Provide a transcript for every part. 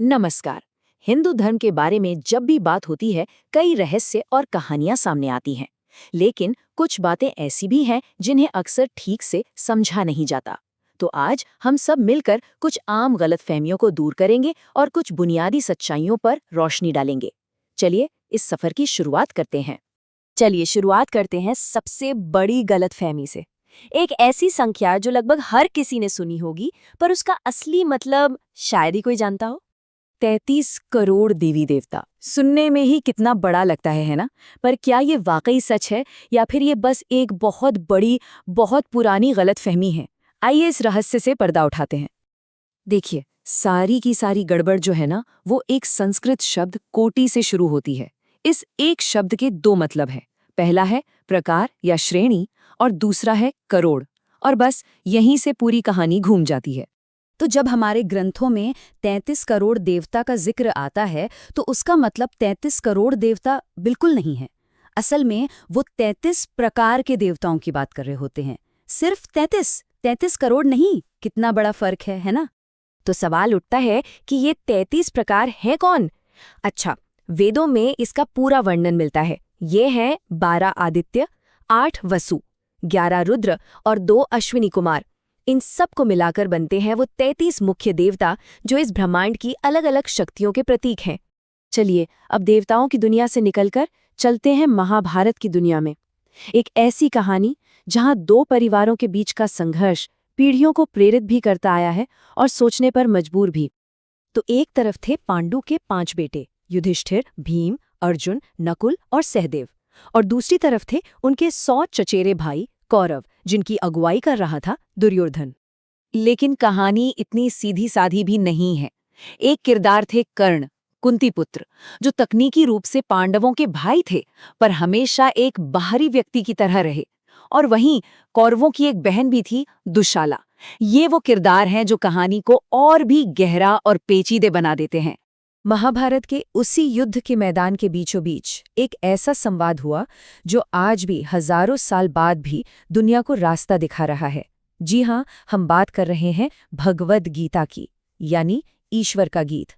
नमस्कार। हिंदू धर्म के बारे में जब भी बात होती है, कई रहस्य और कहानियां सामने आती हैं। लेकिन कुछ बातें ऐसी भी हैं जिन्हें अक्सर ठीक से समझा नहीं जाता। तो आज हम सब मिलकर कुछ आम गलतफहमियों को दूर करेंगे और कुछ बुनियादी सच्चाइयों पर रोशनी डालेंगे। चलिए इस सफर की शुरुआत करते हैं। चलिए शुरुआत करते हैं सबसे बड़ी गलतफहमी से। एक ऐसी संख्या जो लगभग हर किसी ने सुनी होगी, पर उसका असली मतलब शायद ही कोई जानता हो। 33 करोड़ देवी देवता सुनने में ही कितना बड़ा लगता है ना? पर क्या ये वाकई सच है या फिर ये बस एक बहुत बड़ी, बहुत पुरानी गलतफहमी है? आइए इस रहस्य से पर्दा उठाते हैं। देखिए, सारी की सारी गड़बड़ जो है ना, वो एक संस्कृत शब्द कोटि से शुरू होती है। इस एक शब्द के दो मतलब हैं। पहला है प्रकार या श्रेणी और दूसरा है करोड़। और बस यहीं से पूरी कहानी घूम जाती है। तो जब हमारे ग्रंथों में 33 करोड़ देवता का जिक्र आता है, तो उसका मतलब 33 करोड़ देवता बिल्कुल नहीं है। असल में वो 33 प्रकार के देवताओं की बात कर रहे होते हैं। सिर्फ 33 करोड़ नहीं। कितना बड़ा फर्क है ना? तो सवाल उठता है कि ये 33 प्रकार है कौन? अच्छा, वेदों में इसका पूरा वर्णन मिलता है। ये है 12 आदित्य, 8 वसु, 11 रुद्र और 2 अश्विनी कुमार। इन सब को मिलाकर बनते हैं वो 33 मुख्य देवता, जो इस ब्रह्मांड की अलग अलग शक्तियों के प्रतीक हैं। चलिए अब देवताओं की दुनिया से निकलकर चलते हैं महाभारत की दुनिया में। एक ऐसी कहानी जहां दो परिवारों के बीच का संघर्ष पीढ़ियों को प्रेरित भी करता आया है और सोचने पर मजबूर भी। तो एक तरफ थे पांडु के 5 बेटे, युधिष्ठिर, भीम, अर्जुन, नकुल और सहदेव। और दूसरी तरफ थे उनके 100 चचेरे भाई कौरव, जिनकी अगुवाई कर रहा था दुर्योधन। लेकिन कहानी इतनी सीधी साधी भी नहीं है। एक किरदार थे कर्ण, कुंती पुत्र, जो तकनीकी रूप से पांडवों के भाई थे, पर हमेशा एक बाहरी व्यक्ति की तरह रहे। और वहीं कौरवों की एक बहन भी थी, दुशाला। ये वो किरदार हैं जो कहानी को और भी गहरा और पेचीदे बना देते हैं। महाभारत के उसी युद्ध के मैदान के बीचों बीच एक ऐसा संवाद हुआ जो आज भी हजारों साल बाद भी दुनिया को रास्ता दिखा रहा है। जी हाँ, हम बात कर रहे हैं भगवद गीता की, यानी ईश्वर का गीत।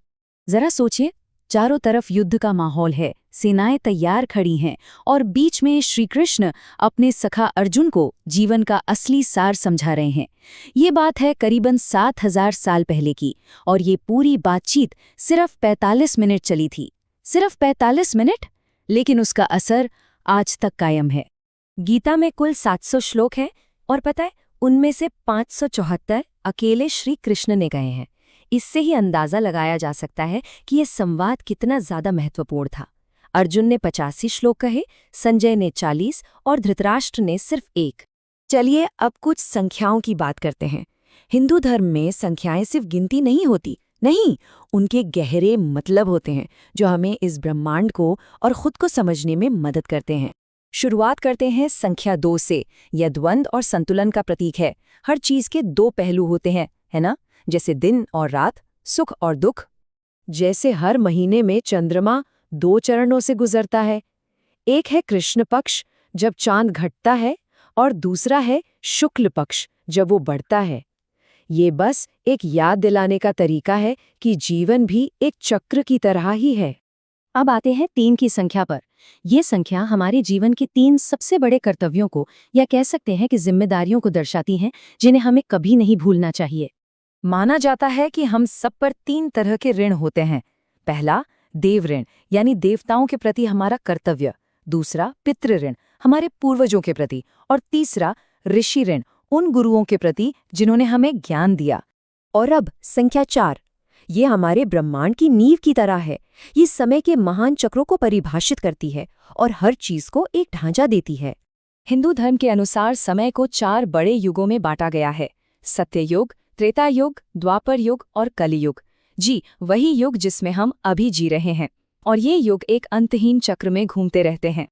जरा सोचिए, चारों तरफ युद्ध का माहौल है, सेनाएं तैयार खड़ी हैं और बीच में श्री कृष्ण अपने सखा अर्जुन को जीवन का असली सार समझा रहे हैं। ये बात है करीबन 7000 साल पहले की, और ये पूरी बातचीत सिर्फ 45 मिनट चली थी। सिर्फ 45 मिनट, लेकिन उसका असर आज तक कायम है। गीता में कुल 700 श्लोक हैं, और पता है, उनमें से 574 अकेले श्री कृष्ण ने गए हैं। इससे ही अंदाजा लगाया जा सकता है कि यह संवाद कितना ज्यादा महत्वपूर्ण था। अर्जुन ने 85 श्लोक कहे, संजय ने 40 और धृतराष्ट्र ने सिर्फ 1। चलिए अब कुछ संख्याओं की बात करते हैं। हिंदू धर्म में संख्याएं सिर्फ गिनती नहीं होती, नहीं, उनके गहरे मतलब होते हैं जो हमें इस ब्रह्मांड को और खुद को समझने में मदद करते हैं। शुरुआत करते हैं संख्या 2 से। यह द्वंद्व और संतुलन का प्रतीक है। हर चीज के दो पहलू होते हैं, है ना? जैसे दिन और रात, सुख और दुख। जैसे हर महीने में चंद्रमा 2 चरणों से गुजरता है। एक है कृष्ण पक्ष, जब चांद घटता है, और दूसरा है शुक्ल पक्ष, जब वो बढ़ता है। ये बस एक याद दिलाने का तरीका है कि जीवन भी एक चक्र की तरह ही है। अब आते हैं 3 की संख्या पर। ये संख्या हमारे जीवन के 3 सबसे बड़े कर्तव्यों को, या कह सकते हैं कि जिम्मेदारियों को दर्शाती हैं, जिन्हें हमें कभी नहीं भूलना चाहिए। माना जाता है कि हम सब पर 3 तरह के ऋण होते हैं। पहला, देव ऋण, यानी देवताओं के प्रति हमारा कर्तव्य। दूसरा, पितृ ऋण, हमारे पूर्वजों के प्रति। और तीसरा, ऋषि ऋण, उन गुरुओं के प्रति जिन्होंने हमें ज्ञान दिया। और अब संख्या 4, ये हमारे ब्रह्मांड की नींव की तरह है। ये समय के महान चक्रों को परिभाषित करती है और हर चीज को एक ढांचा देती है। हिंदू धर्म के अनुसार समय को 4 बड़े युगों में बांटा गया है: सत्ययुग, त्रेता युग, द्वापर युग और कलियुग। जी, वही युग जिसमें हम अभी जी रहे हैं। और ये युग एक अंतहीन चक्र में घूमते रहते हैं।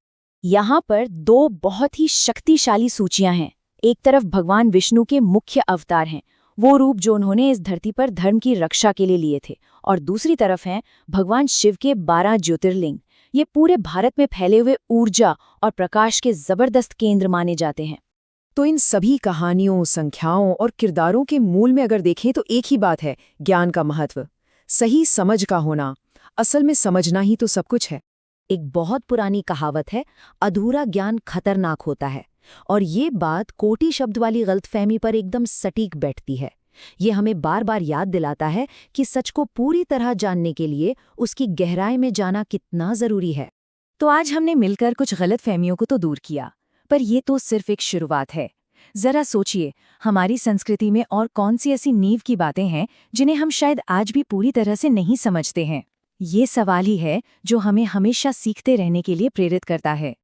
यहाँ पर 2 बहुत ही शक्तिशाली सूचियां हैं। एक तरफ भगवान विष्णु के मुख्य अवतार हैं, वो रूप जो उन्होंने इस धरती पर धर्म की रक्षा के लिए लिए थे। और दूसरी तरफ हैं भगवान शिव के 12 ज्योतिर्लिंग। ये पूरे भारत में फैले हुए ऊर्जा और प्रकाश के जबरदस्त केंद्र माने जाते हैं। तो इन सभी कहानियों, संख्याओं और किरदारों के मूल में अगर देखें तो एक ही बात है: ज्ञान का महत्व। सही समझ का होना, असल में समझना ही तो सब कुछ है। एक बहुत पुरानी कहावत है, अधूरा ज्ञान खतरनाक होता है। और ये बात कोटि शब्द वाली गलतफहमी पर एकदम सटीक बैठती है। ये हमें बार बार याद दिलाता है कि सच को पूरी तरह जानने के लिए उसकी गहराई में जाना कितना जरूरी है। तो आज हमने मिलकर कुछ गलतफहमियों को तो दूर किया, पर ये तो सिर्फ एक शुरुआत है। जरा सोचिए, हमारी संस्कृति में और कौन सी ऐसी नींव की बातें हैं जिन्हें हम शायद आज भी पूरी तरह से नहीं समझते हैं। ये सवाल ही है जो हमें हमेशा सीखते रहने के लिए प्रेरित करता है।